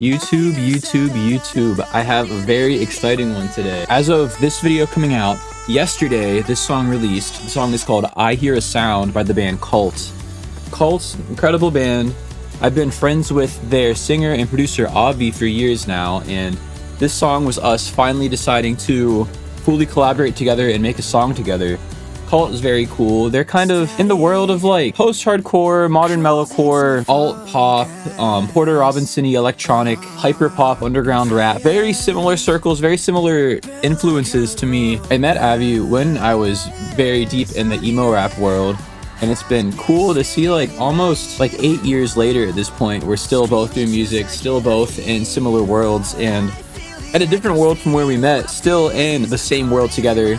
YouTube, I have a very exciting one today. As of this video coming out, yesterday, this song released. The song is called I Hear a Sound by the band Cult. Cult's incredible band. I've been friends with their singer and producer Avi for years now, and this song was us finally deciding to fully collaborate together and make a song together. Cult is very cool. They're kind of in the world of like post-hardcore, modern metalcore, alt-pop, Porter Robinson-y electronic, hyper-pop, underground rap. Very similar circles, very similar influences to me. I met Avi when I was very deep in the emo rap world, and it's been cool to see like almost like 8 years later at this point, we're still both doing music, still both in similar worlds, and at a different world from where we met, still in the same world together.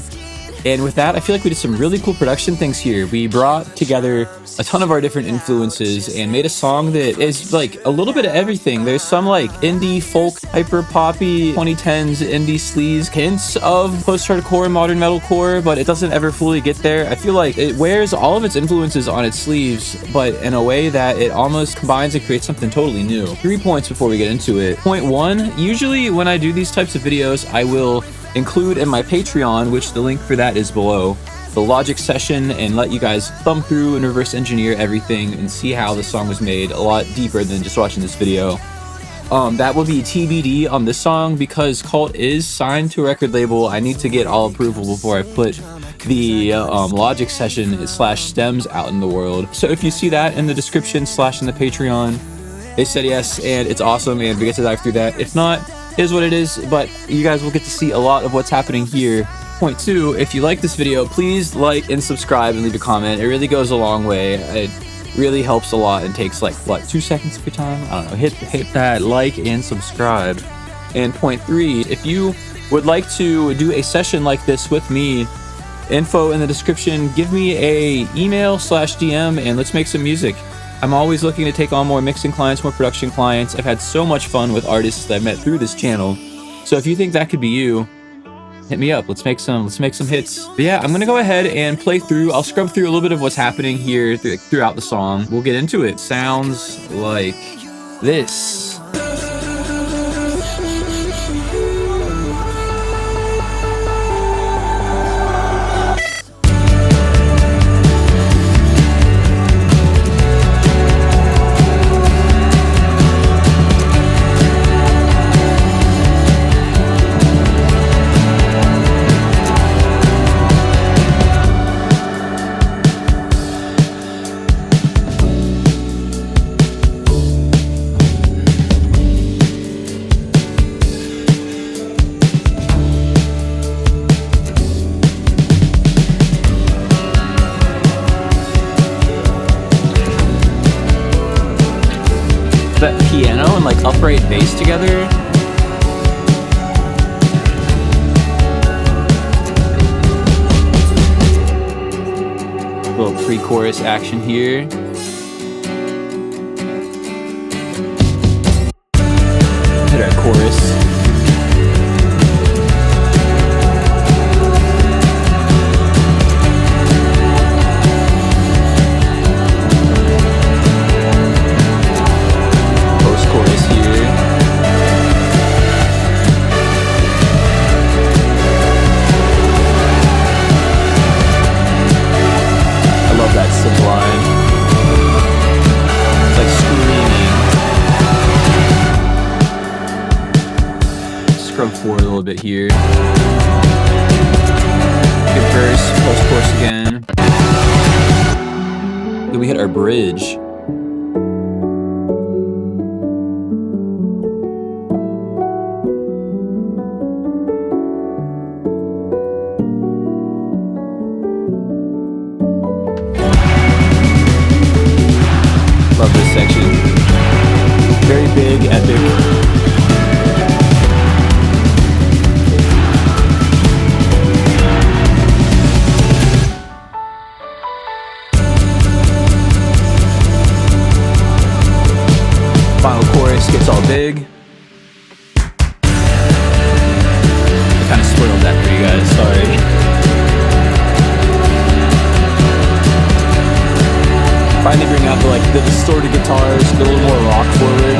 And with that, I feel like we did some really cool production things here. We brought together a ton of our different influences and made a song that is like a little bit of everything. There's some like indie, folk, hyper poppy, 2010s indie sleaze, hints of post-hardcore, modern metalcore, but it doesn't ever fully get there. I feel like it wears all of its influences on its sleeves, but in a way that it almost combines and creates something totally new. 3 points before we get into it. Point 1, usually when I do these types of videos, I will include in my Patreon, which the link for that is below, the Logic session, and let you guys thumb through and reverse engineer everything and see how the song was made a lot deeper than just watching this video. That will be TBD on this song because Cult is signed to a record label. I need to get all approval before I put the Logic session / stems out in the world. So if you see that in the description / in the Patreon, they said yes, and it's awesome, and we get to dive through that. If not, is what it is, but you guys will get to see a lot of what's happening here. Point 2, if you like this video, please like and subscribe and leave a comment. It really goes a long way. It really helps a lot and takes like, what, 2 seconds of your time? I don't know. Hit that like and subscribe. And point 3, if you would like to do a session like this with me, info in the description, give me a email / DM and let's make some music. I'm always looking to take on more mixing clients, more production clients. I've had so much fun with artists that I've met through this channel. So if you think that could be you, hit me up. Let's make some hits. But yeah, I'm gonna go ahead and play through. I'll scrub through a little bit of what's happening here throughout the song. We'll get into it. Sounds like this. That piano and like upright bass together. A little pre-chorus action here. Hit our chorus. Scrub forward a little bit here. Good verse, post-chorus again. Then we hit our bridge. Love this section. Very big, epic. Final chorus gets all big. I kind of spoiled that for you guys, sorry. Finally bring out the distorted guitars, get a little more rock forward.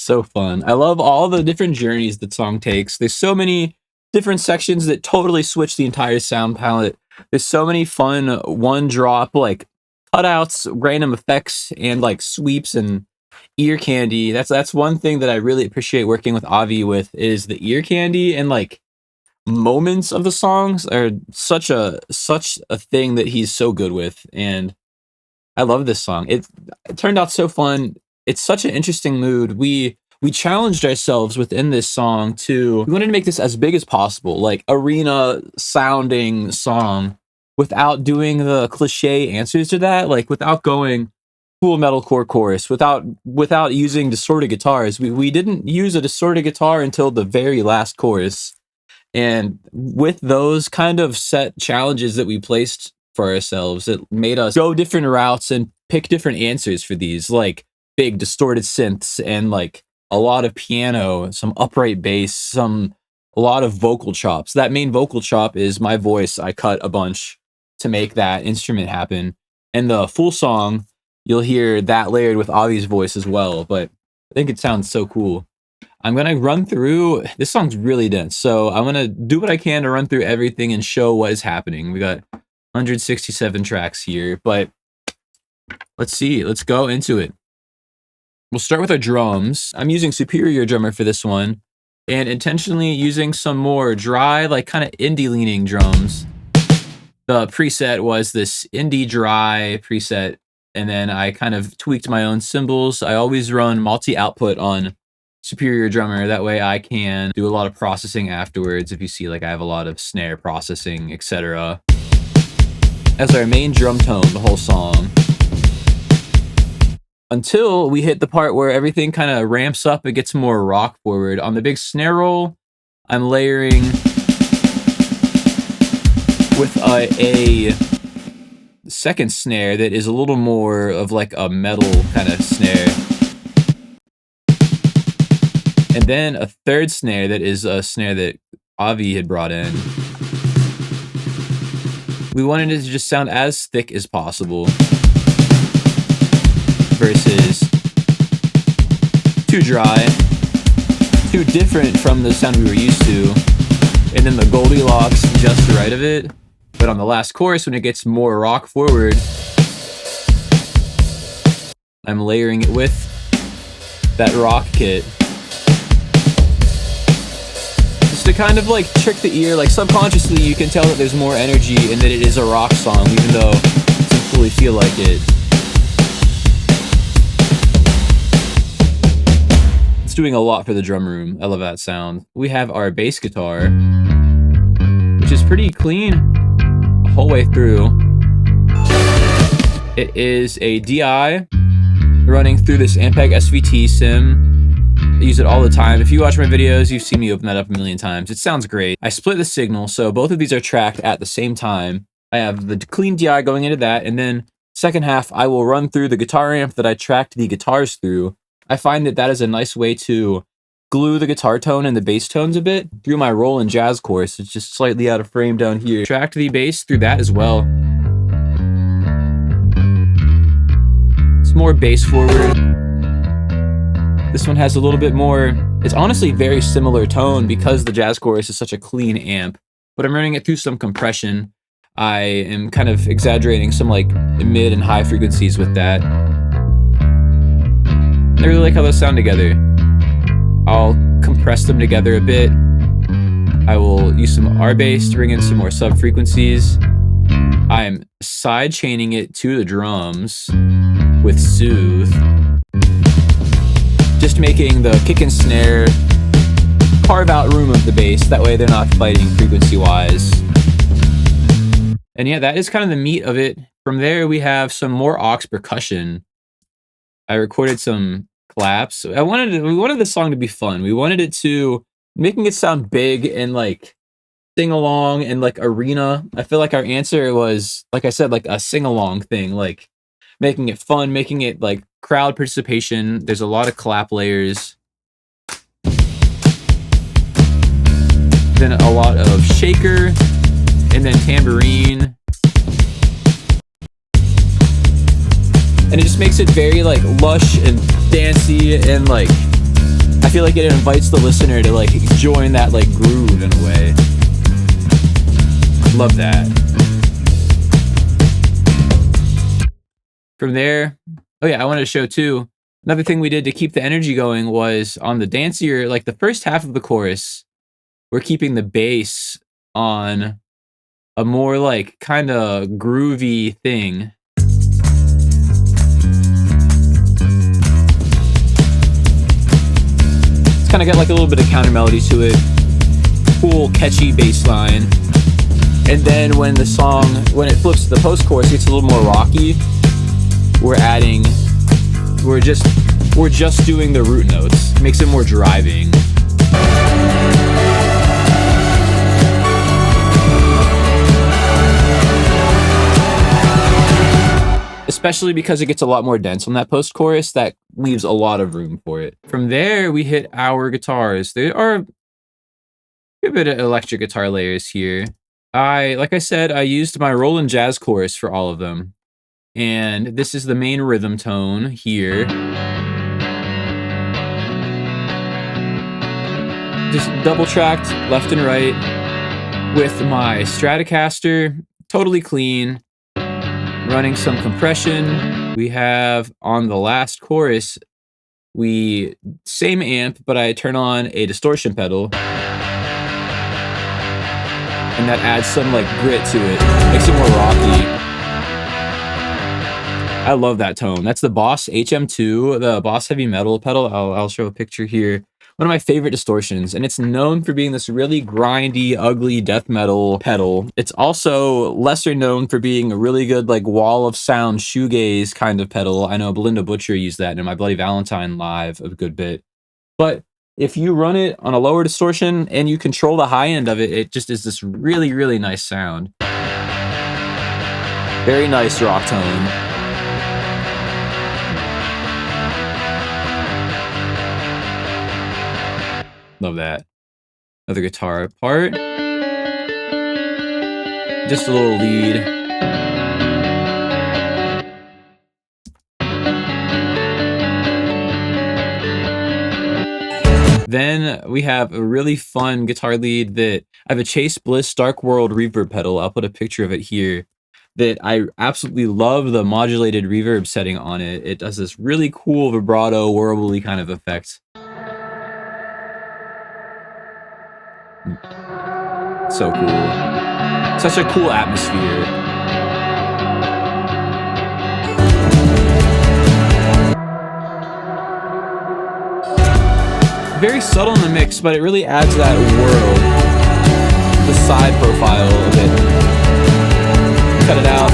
so fun. I love all the different journeys the song takes. There's so many different sections that totally switch the entire sound palette. There's so many fun one drop like cutouts, random effects, and like sweeps and ear candy. That's one thing that I really appreciate working with Avi with, is the ear candy and like moments of the songs are such a thing that he's so good with. And I love this song. It turned out so fun. It's such an interesting mood. We challenged ourselves within this song we wanted to make this as big as possible, like arena sounding song, without doing the cliche answers to that, like without going full metalcore chorus, without using distorted guitars. We didn't use a distorted guitar until the very last chorus. And with those kind of set challenges that we placed for ourselves, it made us go different routes and pick different answers for these, like big distorted synths and like a lot of piano, some upright bass, a lot of vocal chops. That main vocal chop is my voice. I cut a bunch to make that instrument happen. And the full song, you'll hear that layered with Avi's voice as well. But I think it sounds so cool. I'm going to run through, this song's really dense, so I'm going to do what I can to run through everything and show what is happening. We got 167 tracks here, but let's see, let's go into it. We'll start with our drums. I'm using Superior Drummer for this one, and intentionally using some more dry, like kind of indie leaning drums. The preset was this indie dry preset, and then I kind of tweaked my own cymbals. I always run multi-output on Superior Drummer, that way I can do a lot of processing afterwards. If you see, like, I have a lot of snare processing, etc. as our main drum tone the whole song, until we hit the part where everything kind of ramps up. It gets more rock forward. On the big snare roll, I'm layering with a second snare that is a little more of like a metal kind of snare. And then a third snare that is a snare that Avi had brought in. We wanted it to just sound as thick as possible versus too dry, too different from the sound we were used to. And then the Goldilocks just right of it. But on the last chorus, when it gets more rock forward, I'm layering it with that rock kit. To kind of like trick the ear, like subconsciously you can tell that there's more energy and that it is a rock song, even though it doesn't fully feel like it. It's doing a lot for the drum room. I love that sound. We have our bass guitar, which is pretty clean the whole way through. It is a DI running through this Ampeg SVT sim. I use it all the time. If you watch my videos, you've seen me open that up a million times. It sounds great. I split the signal, so both of these are tracked at the same time. I have the clean DI going into that, and then second half, I will run through the guitar amp that I tracked the guitars through. I find that that is a nice way to glue the guitar tone and the bass tones a bit through my roll and jazz course. It's just slightly out of frame down here. Tracked the bass through that as well. It's more bass forward. This one has a little bit more, it's honestly very similar tone because the jazz chorus is such a clean amp, but I'm running it through some compression. I am kind of exaggerating some like mid and high frequencies with that. I really like how those sound together. I'll compress them together a bit. I will use some R bass to bring in some more sub frequencies. I'm side chaining it to the drums with Soothe. Just making the kick and snare carve out room of the bass, that way they're not fighting frequency-wise. And yeah, that is kind of the meat of it. From there, we have some more aux percussion. I recorded some claps. We wanted the song to be fun. We wanted it to, making it sound big and like sing-along and like arena. I feel like our answer was, like I said, like a sing-along thing, like making it fun, making it like crowd participation. There's a lot of clap layers. Then a lot of shaker, and then tambourine. And it just makes it very like lush and dancey and like I feel like it invites the listener to like join that like groove in a way. Love that. From there, oh yeah, I wanted to show too, another thing we did to keep the energy going was on the dancier, like the first half of the chorus, we're keeping the bass on a more like kind of groovy thing. It's kind of got like a little bit of counter melody to it. Cool, catchy bass line. And then when the song, when it flips to the post-chorus, it gets a little more rocky. We're just doing the root notes. Makes it more driving. Especially because it gets a lot more dense on that post-chorus, that leaves a lot of room for it. From there, we hit our guitars. There are a bit of electric guitar layers here. Like I said, I used my Roland Jazz Chorus for all of them. And this is the main rhythm tone here. Just double tracked left and right with my Stratocaster, totally clean, running some compression. We have on the last chorus, same amp, but I turn on a distortion pedal. And that adds some like grit to it, makes it more rocky. I love that tone. That's the Boss HM2, the Boss Heavy Metal pedal. I'll show a picture here. One of my favorite distortions, and it's known for being this really grindy, ugly death metal pedal. It's also lesser known for being a really good like wall of sound shoegaze kind of pedal. I know Belinda Butcher used that in My Bloody Valentine live a good bit. But if you run it on a lower distortion and you control the high end of it, it just is this really, really nice sound. Very nice rock tone. Love that. Another guitar part. Just a little lead. Then we have a really fun guitar lead that I have a Chase Bliss Dark World reverb pedal. I'll put a picture of it here. That I absolutely love the modulated reverb setting on it. It does this really cool vibrato, warbly kind of effect. So cool. Such a cool atmosphere. Very subtle in the mix, but it really adds that world. The side profile of it. Cut it out.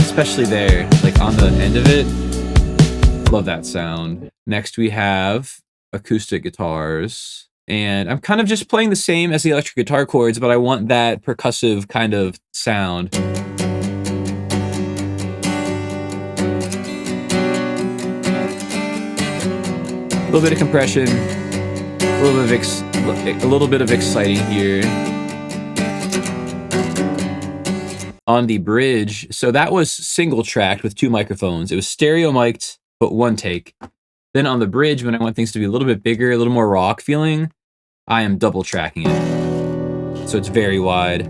Especially there, like on the end of it. Love that sound. Next we have acoustic guitars, and I'm kind of just playing the same as the electric guitar chords, but I want that percussive kind of sound. A little bit of compression, a little bit of exciting here. On the bridge, so that was single tracked with 2 microphones. It was stereo mic'd, but 1 take. Then on the bridge, when I want things to be a little bit bigger, a little more rock feeling, I am double tracking it. So it's very wide.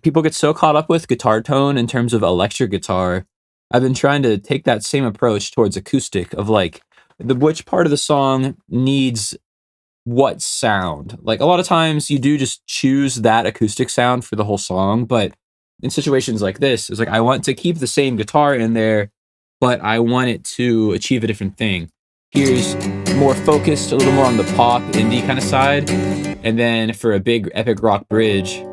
People get so caught up with guitar tone in terms of electric guitar. I've been trying to take that same approach towards acoustic of like, which part of the song needs what sound. Like a lot of times you do just choose that acoustic sound for the whole song, but in situations like this, it's like I want to keep the same guitar in there, but I want it to achieve a different thing. Here's more focused, a little more on the pop, indie kind of side. And then for a big epic rock bridge,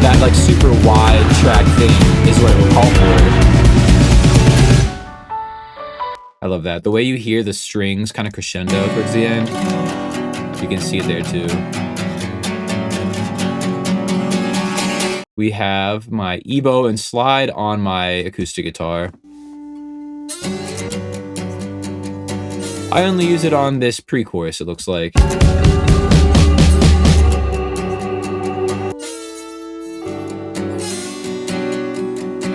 that like super wide track thing is what it would call for. I love that. The way you hear the strings kind of crescendo towards the end, you can see it there too. We have my EBow and slide on my acoustic guitar. I only use it on this pre-chorus, it looks like.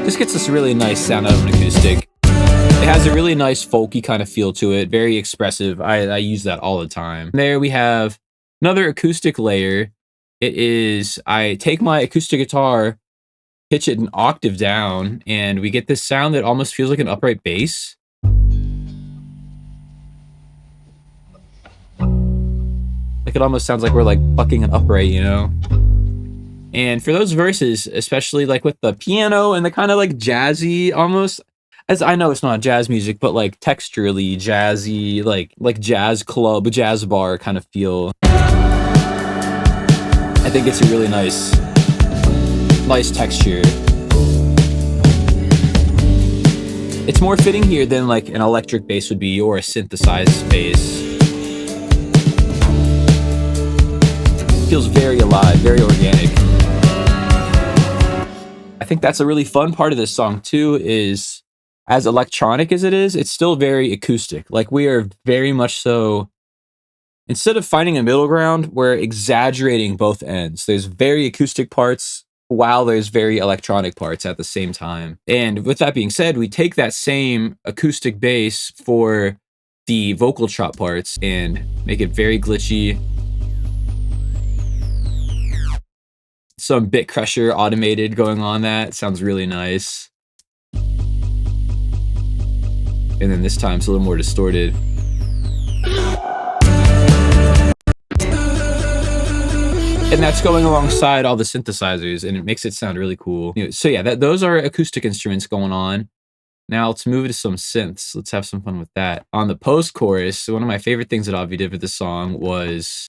Just gets this really nice sound out of an acoustic. It has a really nice folky kind of feel to it, very expressive. I use that all the time. There we have another acoustic layer. It is, I take my acoustic guitar, pitch it an octave down, and we get this sound that almost feels like an upright bass. Like it almost sounds like we're like plucking an upright, you know? And for those verses, especially like with the piano and the kind of like jazzy almost, as I know it's not jazz music, but like texturally jazzy, like jazz club, jazz bar kind of feel. I think it's a really nice texture. It's more fitting here than like an electric bass would be or a synthesized bass. Feels very alive, very organic. I think that's a really fun part of this song too, is as electronic as it is, it's still very acoustic. Like we are very much so, instead of finding a middle ground, we're exaggerating both ends. There's very acoustic parts while there's very electronic parts at the same time. And with that being said, we take that same acoustic bass for the vocal chop parts and make it very glitchy. Some bit crusher automated going on that. Sounds really nice. And then this time it's a little more distorted. And that's going alongside all the synthesizers, and it makes it sound really cool. So yeah, those are acoustic instruments going on. Now let's move to some synths. Let's have some fun with that. On the post-chorus, one of my favorite things that Avi did with this song was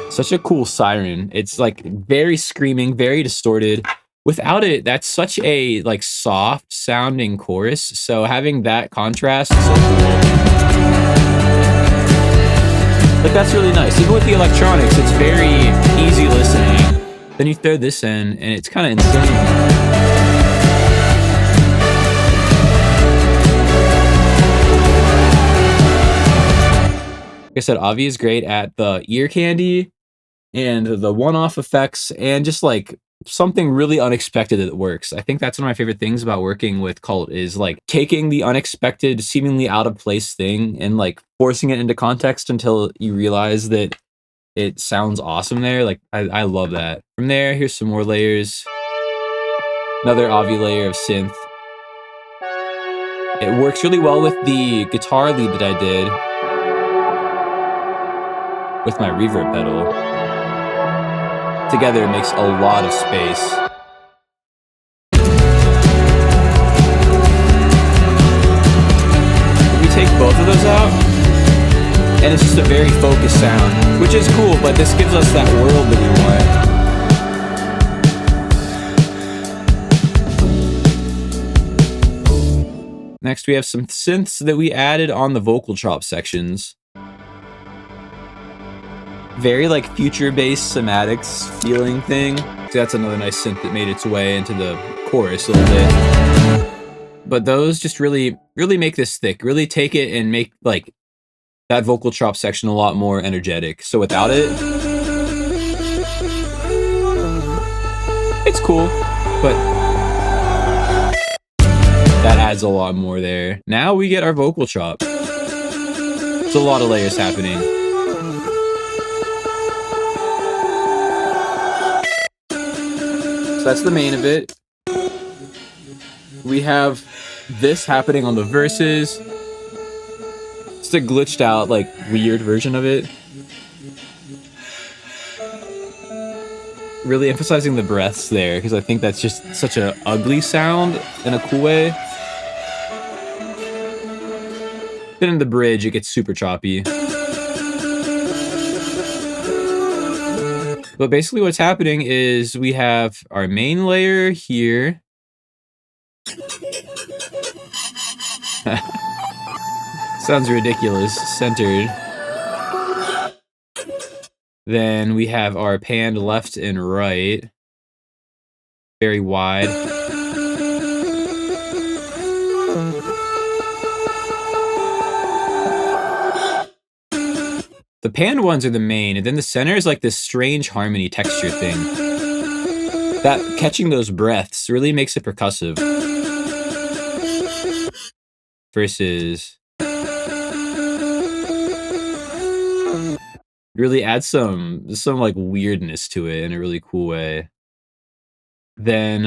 such a cool siren. It's like very screaming, very distorted. Without it, that's such a like soft sounding chorus. So having that contrast is so cool. Like that's really nice. Even with the electronics, it's very easy listening. Then you throw this in and it's kind of insane. Like I said, Avi is great at the ear candy and the one-off effects and just like something really unexpected that works. I think that's one of my favorite things about working with Cult is like taking the unexpected, seemingly out of place thing and like forcing it into context until you realize that it sounds awesome there. Like I love that. From there, here's some more layers. Another Avi layer of synth. It works really well with the guitar lead that I did with my reverb pedal. Together, it makes a lot of space. We take both of those out, and it's just a very focused sound, which is cool, but this gives us that world that we want. Next, we have some synths that we added on the vocal chop sections. Very like future-based somatics feeling thing. So that's another nice synth that made its way into the chorus a little bit. But those just really make this thick. Really take it and make like that vocal chop section a lot more energetic. So without it, it's cool, but that adds a lot more there. Now we get our vocal chop. It's a lot of layers happening. So that's the main of it. We have this happening on the verses. It's a glitched out, like, weird version of it. Really emphasizing the breaths there, because I think that's just such an ugly sound in a cool way. Then in the bridge, it gets super choppy. But basically what's happening is we have our main layer here. Sounds ridiculous, centered. Then we have our panned left and right. Very wide. The panned ones are the main, and then the center is like this strange harmony texture thing. That catching those breaths really makes it percussive. Versus really adds some like weirdness to it in a really cool way. Then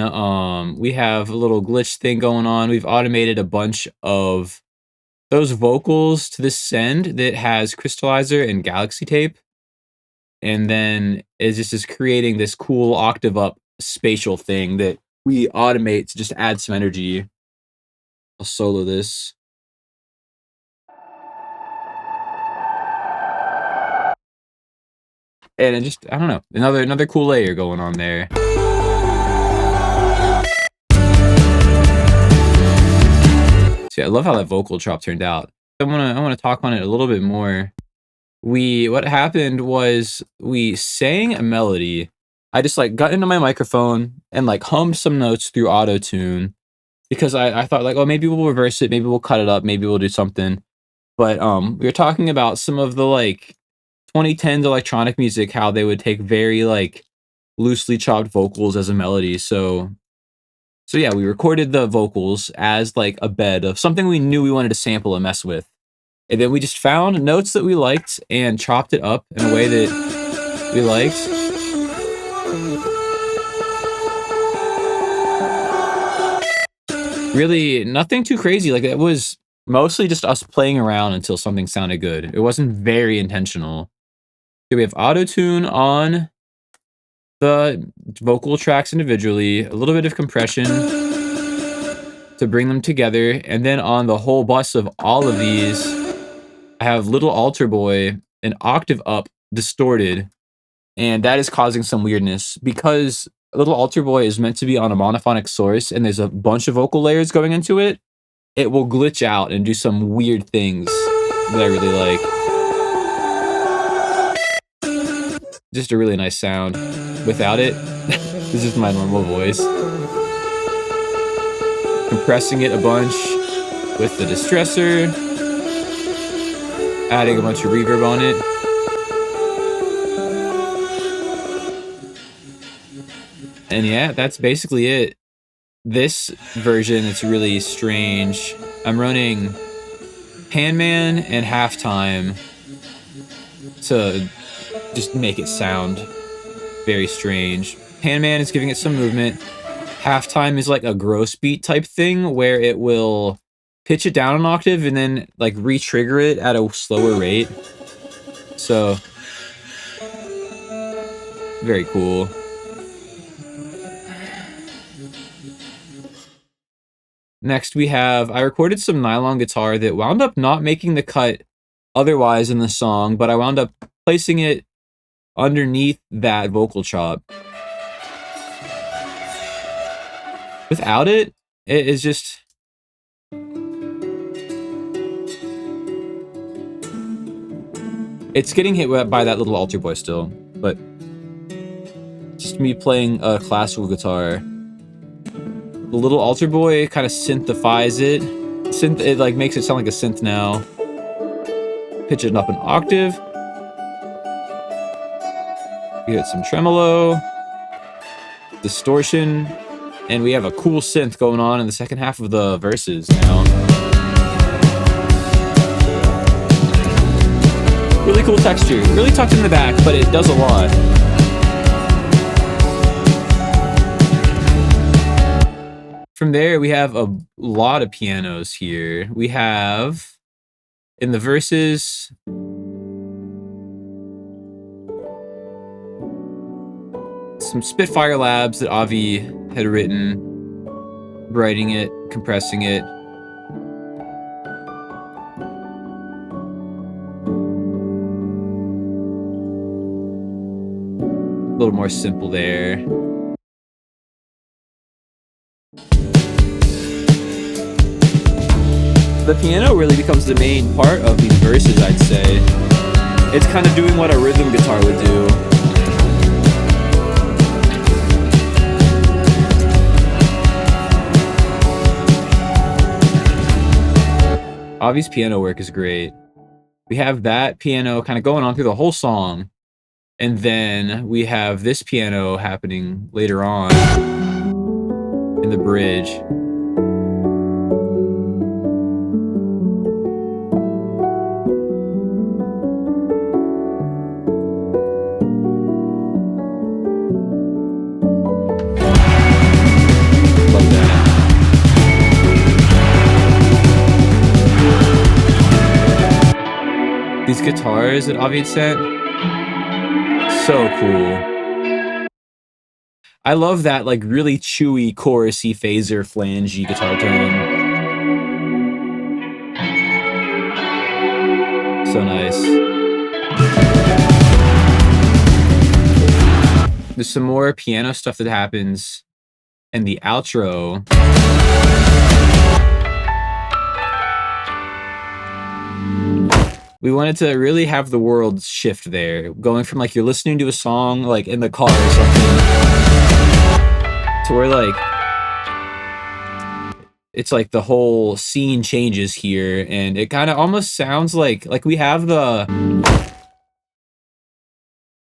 we have a little glitch thing going on. We've automated a bunch of those vocals to this send that has crystallizer and galaxy tape. And then it just is creating this cool octave up spatial thing that we automate to just add some energy. I'll solo this. And it just, I don't know, another cool layer going on there. So yeah, I love how that vocal chop turned out. I wanna talk on it a little bit more. What happened was we sang a melody. I just like got into my microphone and like hummed some notes through auto-tune because I thought like, oh, maybe we'll reverse it, maybe we'll cut it up, maybe we'll do something. But we were talking about some of the like 2010s electronic music, how they would take very like loosely chopped vocals as a melody. So yeah, we recorded the vocals as like a bed of something we knew we wanted to sample and mess with. And then we just found notes that we liked and chopped it up in a way that we liked. Really, nothing too crazy. Like, it was mostly just us playing around until something sounded good. It wasn't very intentional. So we have auto-tune on the vocal tracks individually, a little bit of compression to bring them together, and then on the whole bus of all of these, I have Little Altar Boy an octave up, distorted, and that is causing some weirdness because Little Altar Boy is meant to be on a monophonic source and there's a bunch of vocal layers going into it. It will glitch out and do some weird things that I really like. Just a really nice sound. Without it, this is my normal voice. Compressing it a bunch with the distressor. Adding a bunch of reverb on it. And yeah, that's basically it. This version, it's really strange. I'm running Handman and Halftime to just make it sound very strange. Handman is giving it some movement. Halftime is like a gross beat type thing where it will pitch it down an octave and then like re-trigger it at a slower rate. So very cool. Next we have, I recorded some nylon guitar that wound up not making the cut otherwise in the song, but I wound up placing it underneath that vocal chop. Without it, it is just... It's getting hit by that Little Altar Boy still, but just me playing a classical guitar. The Little Altar Boy kind of synthesifies it. It like makes it sound like a synth now. Pitch it up an octave. We get some tremolo, distortion, and we have a cool synth going on in the second half of the verses now. Really cool texture, really tucked in the back, but it does a lot. From there, we have a lot of pianos here. We have, in the verses, some Spitfire Labs that Avi had written, writing it, compressing it. A little more simple there. The piano really becomes the main part of these verses, I'd say. It's kind of doing what a rhythm guitar would do. Avi's piano work is great. We have that piano kind of going on through the whole song. And then we have this piano happening later on in the bridge. Love that. These guitars that Aviad sent, so cool. I love that like really chewy, chorusy, phaser, flangey guitar tone. So nice. There's some more piano stuff that happens in the outro. We wanted to really have the world shift there, going from like you're listening to a song like in the car or something, to where like it's like the whole scene changes here, and it kind of almost sounds like we have the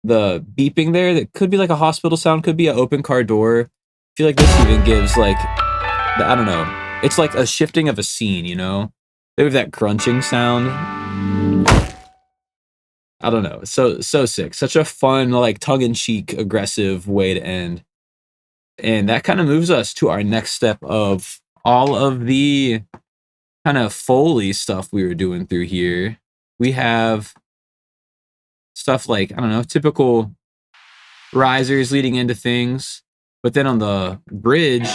beeping there that could be like a hospital sound, could be an open car door. I feel like this even gives like I don't know. It's like a shifting of a scene, you know? They have that crunching sound. I don't know. So sick. Such a fun, like tongue-in-cheek, aggressive way to end. And that kind of moves us to our next step of all of the kind of Foley stuff we were doing through here. We have stuff like, I don't know, typical risers leading into things. But then on the bridge,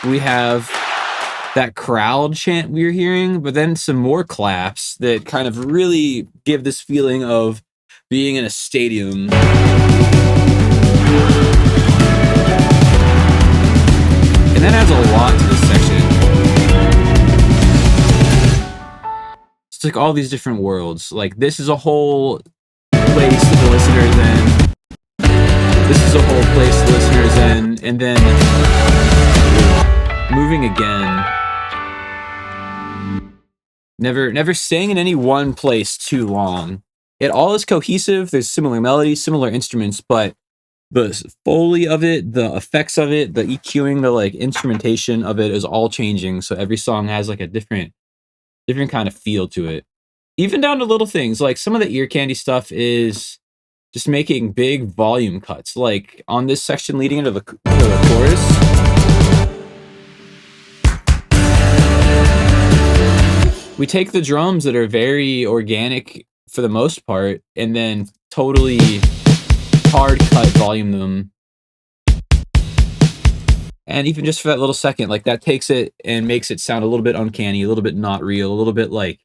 we have that crowd chant we were hearing, but then some more claps that kind of really give this feeling of being in a stadium. And that adds a lot to this section. It's like all these different worlds. Like this is a whole place that the listener's in. This is a whole place the listener's in. And then moving again. Never staying in any one place too long. It all is cohesive. There's similar melodies, similar instruments, but the Foley of it, the effects of it, the EQing, the like instrumentation of it is all changing. So every song has like a different kind of feel to it. Even down to little things, like some of the ear candy stuff is just making big volume cuts. Like on this section leading into the chorus, we take the drums that are very organic for the most part, and then totally hard cut volume them. And even just for that little second, like that takes it and makes it sound a little bit uncanny, a little bit not real, a little bit like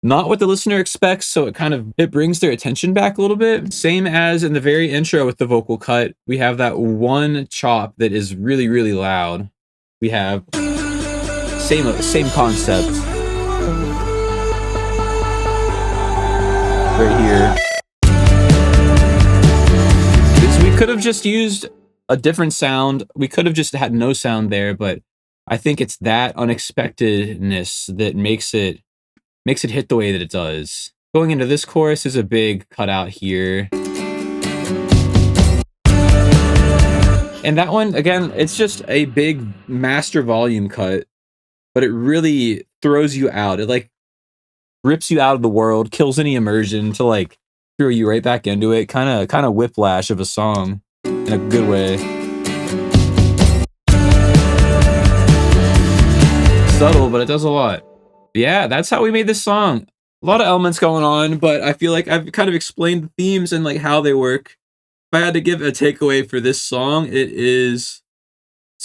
not what the listener expects. So it brings their attention back a little bit. Same as in the very intro with the vocal cut, we have that one chop that is really, really loud. We have same concept right here. Because we could have just used a different sound. We could have just had no sound there, but I think it's that unexpectedness that makes it hit the way that it does. Going into this chorus is a big cutout here. And that one, again, it's just a big master volume cut, but it really throws you out. It like rips you out of the world, kills any immersion to like throw you right back into it. Kind of whiplash of a song in a good way. Subtle, but it does a lot. Yeah, that's how we made this song. A lot of elements going on, but I feel like I've kind of explained the themes and like how they work. If I had to give a takeaway for this song, it is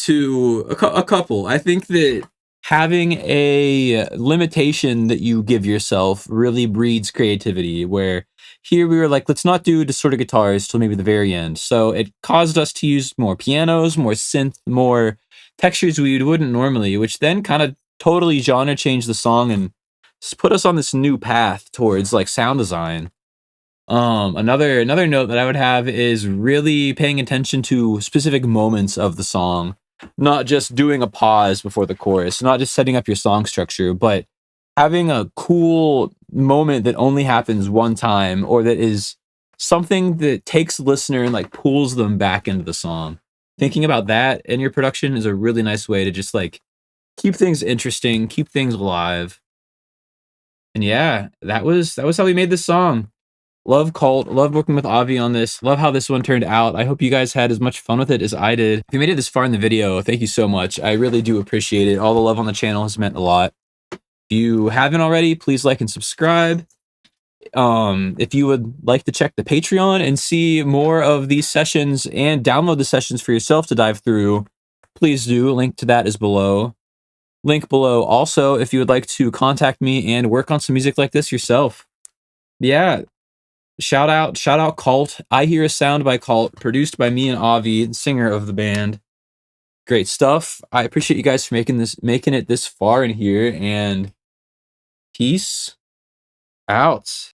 to a couple. I think that having a limitation that you give yourself really breeds creativity, where here we were like, let's not do distorted guitars till maybe the very end. So it caused us to use more pianos, more synth, more textures we wouldn't normally, which then kind of totally genre changed the song and put us on this new path towards like sound design. Another note that I would have is really paying attention to specific moments of the song, not just doing a pause before the chorus, not just setting up your song structure, but having a cool moment that only happens one time, or that is something that takes the listener and like pulls them back into the song. Thinking about that in your production is a really nice way to just like keep things interesting, keep things alive. And yeah, that was how we made this song. Love Cult, love working with Avi on this. Love how this one turned out. I hope you guys had as much fun with it as I did. If you made it this far in the video, thank you so much. I really do appreciate it. All the love on the channel has meant a lot. If you haven't already, please like and subscribe. If you would like to check the Patreon and see more of these sessions and download the sessions for yourself to dive through, please do. Link to that is below. Link below also if you would like to contact me and work on some music like this yourself. Yeah, shout out Cult. I Hear a Sound by Cult, produced by me and Avi, singer of the band. Great stuff. I appreciate you guys for making it this far in here, and peace out.